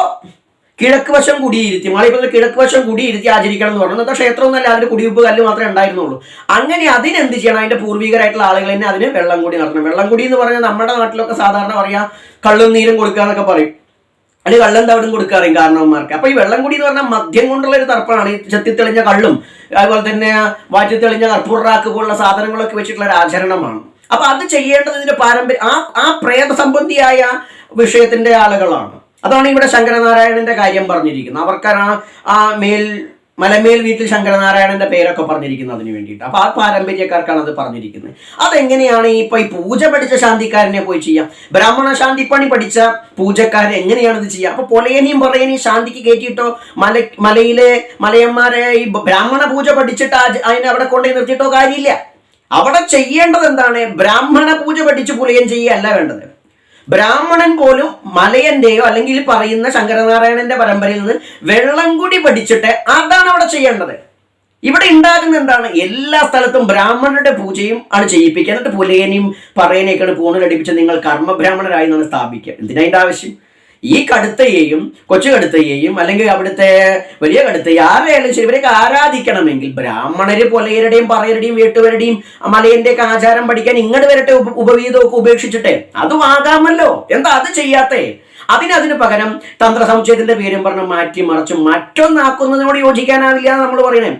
കിഴക്ക് വശം കുടിയിരുത്തി, മാളികപ്പുറത്ത് കിഴക്ക് വശം കുടിയിരുത്തി ആചരിക്കണം എന്ന് പറഞ്ഞു. അന്നത്തെ ക്ഷേത്രമൊന്നുമല്ല, അതിന് കുടിവെപ്പ് കല്ല് മാത്രമേ ഉണ്ടായിരുന്നുള്ളൂ. അങ്ങനെ അതിനെന്ത് ചെയ്യണം? അതിന്റെ പൂർവികരായിട്ടുള്ള ആളുകൾ തന്നെ അതിന് വെള്ളം കൂടി നടത്തണം. വെള്ളം കൂടി എന്ന് പറഞ്ഞാൽ നമ്മുടെ നാട്ടിലൊക്കെ സാധാരണ പറയാ കള്ളും നീരും കൊടുക്കുക എന്നൊക്കെ പറയും, അല്ലെങ്കിൽ കള്ളും തവിടും കൊടുക്കാറിയും കാരണവന്മാർക്ക്. അപ്പൊ ഈ വെള്ളം കൂടി എന്ന് പറഞ്ഞാൽ മദ്യം കൊണ്ടുള്ള ഒരു തർപ്പണമാണ്. ഈ ചെത്തിത്തെളിഞ്ഞ കള്ളും അതുപോലെ തന്നെ വാറ്റിത്തെളിഞ്ഞ കർപ്പൂറാക്ക് പോലുള്ള സാധനങ്ങളൊക്കെ വെച്ചിട്ടുള്ള ഒരു ആചരണമാണ്. അപ്പൊ അത് ചെയ്യേണ്ടത് ഇതിന്റെ പാരമ്പര്യം ആ പ്രേത സംബന്ധിയായ വിഷയത്തിന്റെ ആളുകളാണ്. അതാണ് ഇവിടെ ശങ്കരനാരായണന്റെ കാര്യം പറഞ്ഞിരിക്കുന്നത്. അവർക്കാണ് ആ മലമേൽ വീട്ടിൽ ശങ്കരനാരായണന്റെ പേരൊക്കെ പറഞ്ഞിരിക്കുന്നത് അതിന് വേണ്ടിയിട്ട്. അപ്പൊ ആ പാരമ്പര്യക്കാർക്കാണ് അത് പറഞ്ഞിരിക്കുന്നത്. അതെങ്ങനെയാണ് ഈ പൂജ പഠിച്ച ശാന്തിക്കാരനെ പോയി ചെയ്യാം? ബ്രാഹ്മണ ശാന്തിപ്പണി പഠിച്ച പൂജക്കാരെ എങ്ങനെയാണ് ഇത് ചെയ്യുക? അപ്പൊ പൊലയനെയും പൊറയനെയും ശാന്തിക്ക് കയറ്റിയിട്ടോ മലയിലെ മലയന്മാരെ ഈ ബ്രാഹ്മണ പൂജ പഠിച്ചിട്ട് അതിനെ അവിടെ കൊണ്ടുപോയി നിർത്തിയിട്ടോ കാര്യമില്ല. അവിടെ ചെയ്യേണ്ടത് എന്താണ്? ബ്രാഹ്മണ പൂജ പഠിച്ച് പുലയൻ ചെയ്യുകയല്ല വേണ്ടത്. ബ്രാഹ്മണൻ പോലും മലയന്റെയോ അല്ലെങ്കിൽ പറയുന്ന ശങ്കരനാരായണന്റെ പരമ്പരയിൽ നിന്ന് വെള്ളം കൂടി പഠിച്ചിട്ട് അതാണ് അവിടെ ചെയ്യേണ്ടത്. ഇവിടെ ഉണ്ടാകുന്ന എന്താണ്? എല്ലാ സ്ഥലത്തും ബ്രാഹ്മണരുടെ പൂജയും ആണ് ചെയ്യിപ്പിക്കുക. എന്നിട്ട് പുലയനെയും പറയനെയൊക്കെയാണ് പൂണിലടിപ്പിച്ച് നിങ്ങൾ കർമ്മബ്രാഹ്മണരായി എന്നാണ് സ്ഥാപിക്കുക. എന്തിനതിൻ്റെ ആവശ്യം? ഈ കടുത്തയെയും കൊച്ചു കടുത്തയെയും അല്ലെങ്കിൽ അവിടുത്തെ വലിയ കടുത്തയെ ആരെയാലും ശരി ഇവരെയൊക്കെ ആരാധിക്കണമെങ്കിൽ ബ്രാഹ്മണര് പൊലയരുടെയും പറയരുടെയും വീട്ടുകാരുടെയും മലയന്റെയൊക്കെ ആചാരം പഠിക്കാൻ ഇങ്ങോട്ട് വരട്ടെ. ഉപവീതമൊക്കെ ഉപേക്ഷിച്ചിട്ടെ അതും ആകാമല്ലോ. എന്താ അത് ചെയ്യാത്തേ? അതിന് പകരം തന്ത്രസമുച്ചയത്തിന്റെ പേരും പറഞ്ഞ് മാറ്റി മറിച്ചും മറ്റൊന്നാക്കുന്നതിനോട് യോജിക്കാനാവില്ല എന്ന് നമ്മൾ പറയണേ.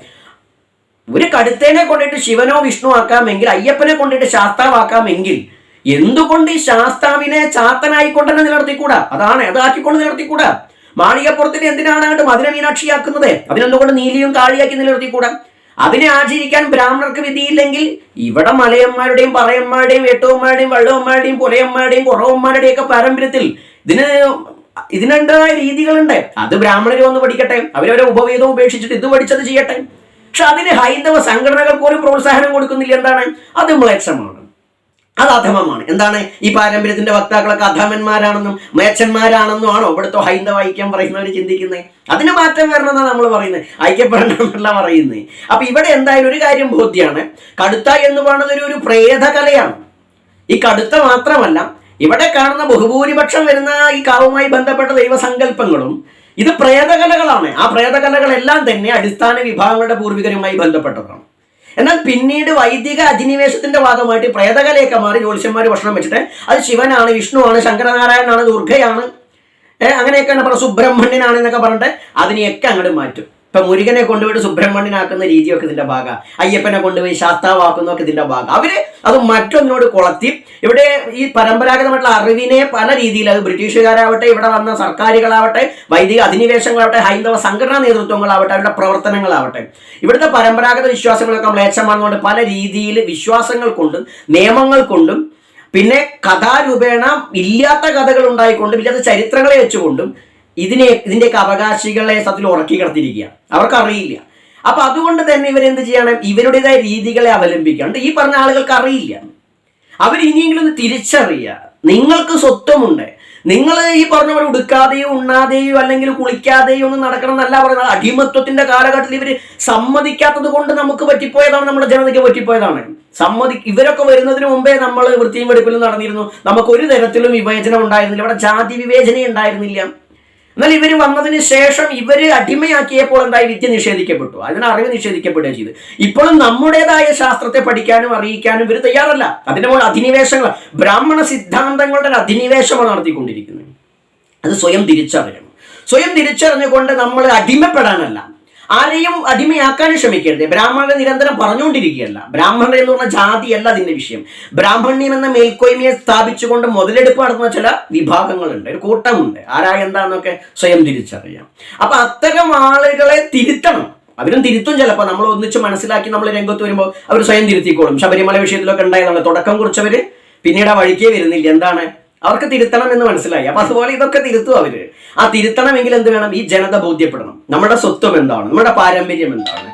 ഒരു കടുത്തേനെ കൊണ്ടിട്ട് ശിവനോ വിഷ്ണു ആക്കാമെങ്കിൽ, അയ്യപ്പനെ കൊണ്ടിട്ട് ശാസ്താവാക്കാമെങ്കിൽ എന്തുകൊണ്ട് ഈ ശാസ്താവിനെ ചാത്തനായിക്കൊണ്ട് തന്നെ നിലനിർത്തിക്കൂടാ? അതാക്കിക്കൊണ്ട് നിലനിർത്തിക്കൂടാ? മാളികപ്പുറത്തിന് എന്തിനാണ് മധുര മീനാക്ഷിയാക്കുന്നത്? അതിനെന്തുകൊണ്ട് നീലിയും കാളിയാക്കി നിലനിർത്തിക്കൂടാ? അതിനെ ആചരിക്കാൻ ബ്രാഹ്മണർക്ക് വിധിയില്ലെങ്കിൽ ഇവിടെ മലയന്മാരുടെയും പറയന്മാരുടെയും വേട്ടവന്മാരുടെയും വള്ളവന്മാരുടെയും പുലയന്മാരുടെയും കുറവന്മാരുടെയും ഒക്കെ പാരമ്പര്യത്തിൽ ഇതിനുണ്ടായ രീതികളുണ്ട്. അത് ബ്രാഹ്മണര് വന്ന് പഠിക്കട്ടെ, അവരവരെ ഉപവേദം ഉപേക്ഷിച്ചിട്ട് ഇത് പഠിച്ചത് ചെയ്യട്ടെ. പക്ഷെ അതിന് ഹൈന്ദവ സംഘടനകൾ പോലും പ്രോത്സാഹനം കൊടുക്കുന്നില്ല. എന്താണ്? അത് മ്ലേച്ഛമാണ്, അത് അധമമാണ്. എന്താണ്? ഈ പാരമ്പര്യത്തിന്റെ വക്താക്കളൊക്കെ അധമന്മാരാണെന്നും മ്ലേച്ഛന്മാരാണെന്നും ആണോ ഇവിടുത്തെ ഹൈന്ദവ ഐക്യം പറയുന്നവർ ചിന്തിക്കുന്നത്? അതിന് മാറ്റം വരണമെന്നാണ് നമ്മൾ പറയുന്നത്, ഐക്യപ്പെടണമെന്നല്ല പറയുന്നത്. അപ്പൊ ഇവിടെ എന്തായാലും ഒരു കാര്യം ബോധ്യമാണ്, കടുത്ത എന്ന് പറയുന്നത് ഒരു പ്രേതകലയാണ്. ഈ കടുത്ത മാത്രമല്ല, ഇവിടെ കാണുന്ന ബഹുഭൂരിപക്ഷം വരുന്ന ഈ കാവുമായി ബന്ധപ്പെട്ട ദൈവസങ്കല്പങ്ങളും ഇത് പ്രേതകലകളാണ്. ആ പ്രേതകലകളെല്ലാം തന്നെ അടിസ്ഥാന വിഭാഗങ്ങളുടെ പൂർവികരുമായി ബന്ധപ്പെട്ടതാണ്. എന്നാൽ പിന്നീട് വൈദിക അധിനിവേശത്തിന്റെ ഭാഗമായിട്ട് പ്രേതകലയൊക്കെ മാറി ജ്യോത്സ്യന്മാർ ഭക്ഷണം വെച്ചിട്ട് അത് ശിവനാണ്, വിഷ്ണുവാണ്, ശങ്കരനാരായണനാണ്, ദുർഗയാണ്, അങ്ങനെയൊക്കെയാണ് സുബ്രഹ്മണ്യനാണ് എന്നൊക്കെ പറഞ്ഞിട്ട് അതിനെയൊക്കെ അങ്ങോട്ട് മാറ്റും. ഇപ്പൊ മുരുകനെ കൊണ്ടുപോയിട്ട് സുബ്രഹ്മണ്യനാക്കുന്ന രീതിയൊക്കെ ഇതിന്റെ ഭാഗം, അയ്യപ്പനെ കൊണ്ടുപോയി ശാസ്താവാക്കുന്നതൊക്കെ ഇതിന്റെ ഭാഗം. അവര് അത് മറ്റൊന്നിനോട് കൊളത്തി ഇവിടെ ഈ പരമ്പരാഗതമായിട്ടുള്ള അറിവിനെ പല രീതിയിൽ, അത് ബ്രിട്ടീഷുകാരാവട്ടെ, ഇവിടെ വന്ന സർക്കാരുകളാവട്ടെ, വൈദിക അധിനിവേശങ്ങളാവട്ടെ, ഹൈന്ദവ സംഘടനാ നേതൃത്വങ്ങളാവട്ടെ, അവരുടെ പ്രവർത്തനങ്ങളാവട്ടെ, ഇവിടുത്തെ പരമ്പരാഗത വിശ്വാസങ്ങളൊക്കെ മ്ലേച്ഛമാണെന്നുകൊണ്ട് പല രീതിയിൽ വിശ്വാസങ്ങൾ കൊണ്ടും നിയമങ്ങൾ കൊണ്ടും പിന്നെ കഥാരൂപേണ ഇല്ലാത്ത കഥകൾ ഉണ്ടായിക്കൊണ്ടും ഇല്ലാത്ത ചരിത്രങ്ങളെ വെച്ചുകൊണ്ടും ഇതിന്റെയൊക്കെ അവകാശികളെ സത്യത്തിൽ ഉറക്കി കിടത്തിരിക്കുക. അവർക്കറിയില്ല. അപ്പൊ അതുകൊണ്ട് തന്നെ ഇവരെന്ത് ചെയ്യണം? ഇവരുടേതായ രീതികളെ അവലംബിക്കാണ്ട് ഈ പറഞ്ഞ ആളുകൾക്ക് അറിയില്ല. അവർ ഇനിയെങ്കിലും ഒന്ന് തിരിച്ചറിയുക, നിങ്ങൾക്ക് സ്വത്വമുണ്ട്. നിങ്ങൾ ഈ പറഞ്ഞ പോലെ ഉടുക്കാതെയോ ഉണ്ണാതെയോ അല്ലെങ്കിൽ കുളിക്കാതെയോ ഒന്നും നടക്കണം എന്നല്ല പറയുന്നത്. അടിമത്വത്തിന്റെ കാലഘട്ടത്തിൽ ഇവർ സമ്മതിക്കാത്തത് കൊണ്ട് നമുക്ക് പറ്റിപ്പോയതാണ്, നമ്മുടെ ജനതയ്ക്ക് പറ്റിപ്പോയതാണ്. ഇവരൊക്കെ വരുന്നതിന് മുമ്പേ നമ്മൾ വൃത്തിയും വെടുപ്പിലും നടന്നിരുന്നു. നമുക്ക് ഒരു തരത്തിലും വിവേചനം ഉണ്ടായിരുന്നില്ല, ഇവിടെ ജാതി വിവേചനം ഉണ്ടായിരുന്നില്ല. എന്നാൽ ഇവർ വന്നതിന് ശേഷം ഇവര് അടിമയാക്കിയപ്പോൾ എന്തായി? വിദ്യ നിഷേധിക്കപ്പെട്ടു, അതിന് അറിവ് നിഷേധിക്കപ്പെടുക ചെയ്തു. ഇപ്പോഴും നമ്മുടേതായ ശാസ്ത്രത്തെ പഠിക്കാനും അറിയിക്കാനും ഇവർ തയ്യാറല്ല. അതിന്റെ മുകളിൽ അധിനിവേശങ്ങൾ, ബ്രാഹ്മണ സിദ്ധാന്തങ്ങളുടെ ഒരു അധിനിവേശമാണ് നടത്തിക്കൊണ്ടിരിക്കുന്നത്. അത് സ്വയം തിരിച്ചറിയണം. സ്വയം തിരിച്ചറിഞ്ഞുകൊണ്ട് നമ്മൾ അടിമപ്പെടാനല്ല, ആരെയും അടിമയാക്കാനും ശ്രമിക്കരുത്. ബ്രാഹ്മണരെ നിരന്തരം പറഞ്ഞുകൊണ്ടിരിക്കുകയല്ല. ബ്രാഹ്മണർ എന്ന് പറഞ്ഞ ജാതിയല്ല അതിന്റെ വിഷയം. ബ്രാഹ്മണ്യം എന്ന മേൽക്കോയ്മയെ സ്ഥാപിച്ചുകൊണ്ട് മുതലെടുപ്പ് നടത്തുന്ന ചില വിഭാഗങ്ങളുണ്ട്, ഒരു കൂട്ടമുണ്ട്. ആരാ എന്താണെന്നൊക്കെ സ്വയം തിരിച്ചറിയാം. അപ്പൊ അത്തരം ആളുകളെ തിരുത്തണം. അവരും തിരുത്തും. ചിലപ്പോൾ നമ്മൾ ഒന്നിച്ച് മനസ്സിലാക്കി നമ്മൾ രംഗത്ത് വരുമ്പോൾ അവർ സ്വയം തിരുത്തിക്കോളും. ശബരിമല വിഷയത്തിലൊക്കെ ഉണ്ടായതാണ്. തുടക്കം കുറിച്ചവര് പിന്നീട് ആ വഴിക്കേ വരുന്നില്ല. എന്താണ്? അവർക്ക് തിരുത്തണം എന്ന് മനസ്സിലായി. അപ്പൊ അതുപോലെ ഇതൊക്കെ തിരുത്തും അവര്. ആ തിരുത്തണമെങ്കിൽ എന്ത് വേണം? ഈ ജനത ബോധ്യപ്പെടണം. നമ്മുടെ സ്വത്വം എന്താണ്, നമ്മുടെ പാരമ്പര്യം എന്താണ്.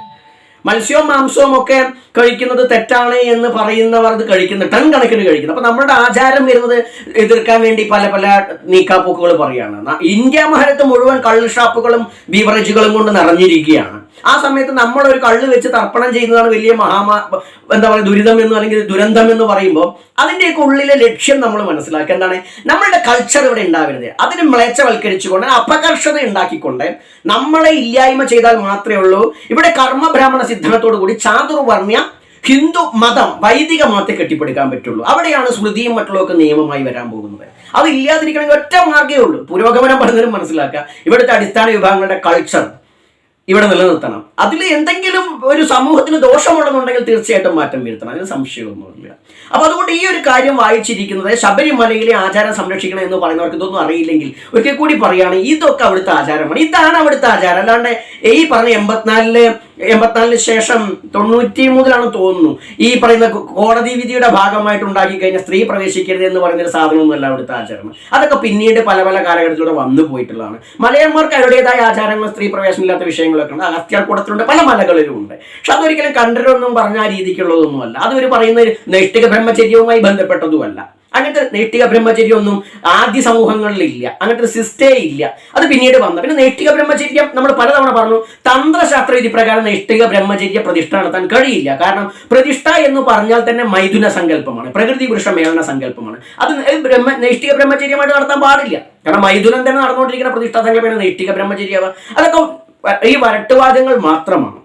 മത്സ്യവും മാംസവും ഒക്കെ കഴിക്കുന്നത് തെറ്റാണ് എന്ന് പറയുന്നവർ അത് കഴിക്കുന്നു, ടൺ കണക്കിന് കഴിക്കുന്നു. അപ്പൊ നമ്മുടെ ആചാരം വരുന്നത് എതിർക്കാൻ വേണ്ടി പല പല നീക്കാപ്പോക്കുകൾ പറയുകയാണ്. ഇന്ത്യ മഹാരത്ത് മുഴുവൻ കള്ള് ഷാപ്പുകളും ബീവറേജുകളും കൊണ്ട് നിറഞ്ഞിരിക്കുകയാണ്. ആ സമയത്ത് നമ്മളൊരു കള്ള് വെച്ച് തർപ്പണം ചെയ്യുന്നതാണ് വലിയ എന്താ പറയുക ദുരിതം എന്ന് അല്ലെങ്കിൽ ദുരന്തം എന്ന് പറയുമ്പോൾ അതിൻ്റെയൊക്കെ ഉള്ളിലെ ലക്ഷ്യം നമ്മൾ മനസ്സിലാക്കുക. എന്താണ്? നമ്മളുടെ കൾച്ചർ ഇവിടെ ഉണ്ടാവരുത്. അതിന് മ്ലേച്ഛവൽക്കരിച്ചുകൊണ്ട് അപകർഷത ഉണ്ടാക്കിക്കൊണ്ട് നമ്മളെ ഇല്ലായ്മ ചെയ്താൽ മാത്രമേ ഉള്ളൂ ഇവിടെ കർമ്മ ബ്രാഹ്മണ സിദ്ധാന്തത്തോടു കൂടി ചാതുർവർണ്ണ്യ ഹിന്ദു മതം വൈദിക മതത്തെ കെട്ടിപ്പടുക്കാൻ പറ്റുള്ളൂ. അവിടെയാണ് സ്മൃതിയും മറ്റുള്ളതൊക്കെ നിയമമായി വരാൻ പോകുന്നത്. അത് ഇല്ലാതിരിക്കണമെങ്കിൽ ഒറ്റ മാർഗ്ഗമേ ഉള്ളൂ. പുരോഗമനം പറഞ്ഞതിനും മനസ്സിലാക്കുക. ഇവിടുത്തെ അടിസ്ഥാന വിഭാഗങ്ങളുടെ കൾച്ചർ ഇവിടെ നിലനിർത്തണം. അതിൽ എന്തെങ്കിലും ഒരു സമൂഹത്തിന് ദോഷമുണ്ടെന്നുണ്ടെങ്കിൽ തീർച്ചയായിട്ടും മാറ്റം വരുത്തണം. അതിന് സംശയമൊന്നുമില്ല. അപ്പൊ അതുകൊണ്ട് ഈ ഒരു കാര്യം വായിച്ചിരിക്കുന്നത് ശബരിമലയിലെ ആചാരം സംരക്ഷിക്കണം എന്ന് പറയുന്നവർക്ക് ഇതൊന്നും അറിയില്ലെങ്കിൽ ഒരിക്കൽ കൂടി പറയുകയാണ്, ഇതൊക്കെ അവിടുത്തെ ആചാരമാണ്. ഇതാണ് അവിടുത്തെ ആചാരം. അല്ലാണ്ട് ഈ പറഞ്ഞ 84 ശേഷം 93 തോന്നുന്നു ഈ പറയുന്ന കോടതി വിധിയുടെ ഭാഗമായിട്ട് ഉണ്ടാക്കി കഴിഞ്ഞ സ്ത്രീ പ്രവേശിക്കരുത് എന്ന് പറയുന്നൊരു സാധനമൊന്നുമല്ല അവിടുത്തെ ആചാരം. അതൊക്കെ പിന്നീട് പല പല കാലഘട്ടത്തിലൂടെ വന്നു പോയിട്ടുള്ളതാണ്. മലയന്മാർക്ക് അവരുടേതായ ആചാരങ്ങൾ, സ്ത്രീ പ്രവേശനമില്ലാത്ത വിഷയങ്ങളൊക്കെ ഉണ്ട്. അഗസ്ത്യാർകൂടത്തിലുണ്ട്, പല മലകളിലും ഉണ്ട്. പക്ഷെ അതൊരിക്കലും കണ്ടരൊന്നും പറഞ്ഞ ആ രീതിക്കുള്ളതൊന്നുമല്ല. അതൊരു പറയുന്ന നൈഷ്ഠിക ബ്രഹ്മചര്യവുമായി ബന്ധപ്പെട്ടതുമല്ല. അങ്ങനത്തെ നൈഷ്ഠിക ബ്രഹ്മചര്യമൊന്നും ആദ്യ സമൂഹങ്ങളിലില്ല. അങ്ങനത്തെ ഒരു സിസ്റ്റേ ഇല്ല. അത് പിന്നീട് വന്ന. പിന്നെ നൈഷ്ഠിക ബ്രഹ്മചര്യം നമ്മൾ പലതവണ പറഞ്ഞു, തന്ത്രശാസ്ത്ര വിധി പ്രകാരം നൈഷ്ഠിക ബ്രഹ്മചര്യ പ്രതിഷ്ഠ നടത്താൻ കഴിയില്ല. കാരണം പ്രതിഷ്ഠ എന്ന് പറഞ്ഞാൽ തന്നെ മൈഥുന സങ്കല്പമാണ്, പ്രകൃതി പുരുഷ മേളന സങ്കല്പമാണ്. അത് നൈഷ്ഠിക ബ്രഹ്മചര്യമായിട്ട് നടത്താൻ പാടില്ല. കാരണം മൈഥുനം തന്നെ നടന്നുകൊണ്ടിരിക്കുന്ന പ്രതിഷ്ഠാ സങ്കല്പമാണ് നൈഷ്ഠിക ബ്രഹ്മചര്യ. അതൊക്കെ ഈ വരട്ടുവാദങ്ങൾ മാത്രമാണ്.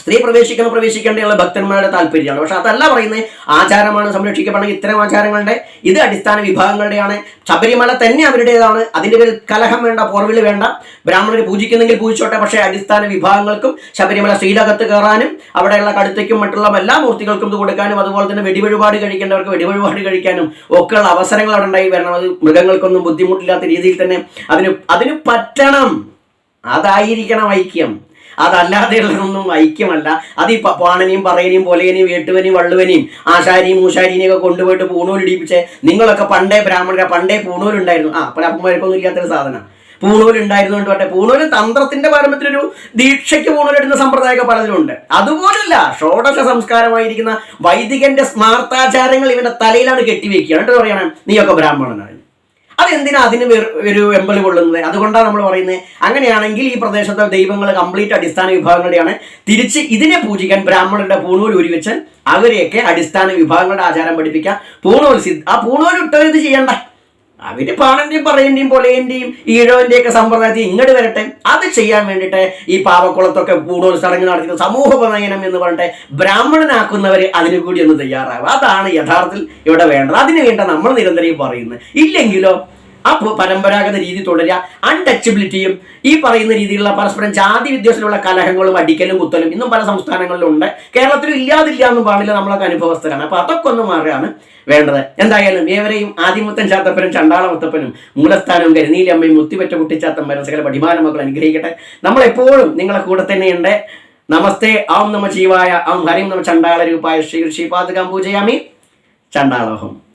സ്ത്രീ പ്രവേശിക്കേണ്ടയുള്ള ഭക്തന്മാരുടെ താല്പര്യമാണ്. പക്ഷെ അതല്ല പറയുന്നത്. ആചാരമാണ് സംരക്ഷിക്കപ്പെടണമെങ്കിൽ ഇത്തരം ആചാരങ്ങളുടെ ഇത് അടിസ്ഥാന വിഭാഗങ്ങളുടെയാണ്. ശബരിമല തന്നെ അവരുടേതാണ്. അതിൻ്റെ പേരിൽ കലഹം വേണ്ട, പോർവിളി വേണ്ട. ബ്രാഹ്മണർ പൂജിക്കുന്നെങ്കിൽ പൂജിച്ചോട്ടെ. പക്ഷേ അടിസ്ഥാന വിഭാഗങ്ങൾക്കും ശബരിമല ശ്രീലകത്ത് കയറാനും അവിടെയുള്ള കടുത്തയ്ക്കും മറ്റുള്ള എല്ലാ മൂർത്തികൾക്കും ഇത് കൊടുക്കാനും അതുപോലെ തന്നെ വെടിവഴിപാട് കഴിക്കേണ്ടവർക്ക് വെടിവഴിപാട് കഴിക്കാനും ഒക്കെയുള്ള അവസരങ്ങൾ അവിടെ ഉണ്ടായി വരണം. അത് മൃഗങ്ങൾക്കൊന്നും ബുദ്ധിമുട്ടില്ലാത്ത രീതിയിൽ തന്നെ അതിന് പറ്റണം. അതായിരിക്കണം ഐക്യം. അതല്ലാതെയുള്ളതൊന്നും ഐക്യമല്ല. അത് ഈ പാണനെയും പറയനെയും പൊലയനെയും വേട്ടുവനെയും വള്ളുവനെയും ആശാരിയും മൂശാരിനെയും ഒക്കെ കൊണ്ടുപോയിട്ട് പൂണൂലിടിപ്പിച്ച് നിങ്ങളൊക്കെ പണ്ടേ ബ്രാഹ്മണരാ, പണ്ടേ പൂണൂലുണ്ടായിരുന്നു. പല അപ്പന്മാർക്കൊന്നും ഇല്ലാത്തൊരു സാധനം പൂണൂലുണ്ടായിരുന്നുകൊണ്ട് പറ്റേ. പൂണൂല് തന്ത്രത്തിന്റെ പാരമ്പര്യത്തിലൊരു ദീക്ഷയ്ക്ക് പൂണൂലിടുന്ന സമ്പ്രദായമൊക്കെ പലതിലുണ്ട്. അതുപോലല്ല ഷോഡശ സംസ്കാരമായിരിക്കുന്ന വൈദികന്റെ സ്മാർത്താചാരങ്ങൾ ഇവന്റെ തലയിലാണ് കെട്ടിവെക്കുക. എന്നിട്ട് പറയണം നീയൊക്കെ ബ്രാഹ്മണനാണ്. അതെന്തിനാ അതിന് ഒരു വെമ്പൽ കൊള്ളുന്നത്? അതുകൊണ്ടാണ് നമ്മൾ പറയുന്നത്. അങ്ങനെയാണെങ്കിൽ ഈ പ്രദേശത്തെ ദൈവങ്ങൾ കംപ്ലീറ്റ് അടിസ്ഥാന വിഭാഗങ്ങളുടെയാണ്. തിരിച്ച് ഇതിനെ പൂജിക്കാൻ ബ്രാഹ്മണരുടെ പൂണൂൽ ഉരുവിച്ച് അവരെയൊക്കെ അടിസ്ഥാന വിഭാഗങ്ങളുടെ ആചാരം പഠിപ്പിക്കാം. ആ പൂണൂൽ ഇട്ടത് ചെയ്യണ്ട. അവര് പാണന്റെയും പറയന്റെയും പൊലയന്റെയും ഈഴവന്റെയും ഒക്കെ സമ്പ്രദായത്തിൽ ഇങ്ങോട്ട് വരട്ടെ. അത് ചെയ്യാൻ വേണ്ടിയിട്ട് ഈ പാവക്കുളത്തൊക്കെ പൂണൂൽ ചടങ്ങ് നടത്തുന്ന സമൂഹോപനയനം എന്ന് പറഞ്ഞിട്ട് ബ്രാഹ്മണനാക്കുന്നവര് അതിനു കൂടി ഒന്ന് തയ്യാറാവുക. അതാണ് യഥാർത്ഥത്തിൽ ഇവിടെ വേണ്ടത്. അതിനു വേണ്ട നമ്മൾ നിരന്തരം പറയുന്നത്. ഇല്ലെങ്കിലോ ആ പരമ്പരാഗത രീതി തുടരുക. അൺടച്ചബിലിറ്റിയും ഈ പറയുന്ന രീതിയിലുള്ള പരസ്പരം ജാതി വിദ്വേഷത്തിലുള്ള കലഹങ്ങളും അടിക്കലും കുത്തലും ഇന്നും പല സംസ്ഥാനങ്ങളിലും ഉണ്ട്. കേരളത്തിലും ഇല്ലാതില്ല എന്നും പാടില്ല. നമ്മളൊക്കെ അനുഭവസ്ഥരാണ്. അപ്പൊ അതൊക്കെ ഒന്ന് മാറുകയാണ് വേണ്ടത്. എന്തായാലും ഏവരെയും ആദിമുത്തൻ ചാത്തപ്പനും ചണ്ടാളമുത്തപ്പനും മൂലസ്ഥാനവും കരുനീലമ്മയും മുത്തിപ്പറ്റ കുട്ടിച്ചാത്തമ്മരും സകല പഠിമാന മക്കൾ അനുഗ്രഹിക്കട്ടെ. നമ്മളെപ്പോഴും നിങ്ങളെ കൂടെ തന്നെയുണ്ട്. നമസ്തേ. ഓം നമ ശിവായ. ഓം ഹരിം നമ ചണ്ടാള രൂപായ ശ്രീ ശ്രീപാദകം പൂജയാമി. ചണ്ടാളോഹം.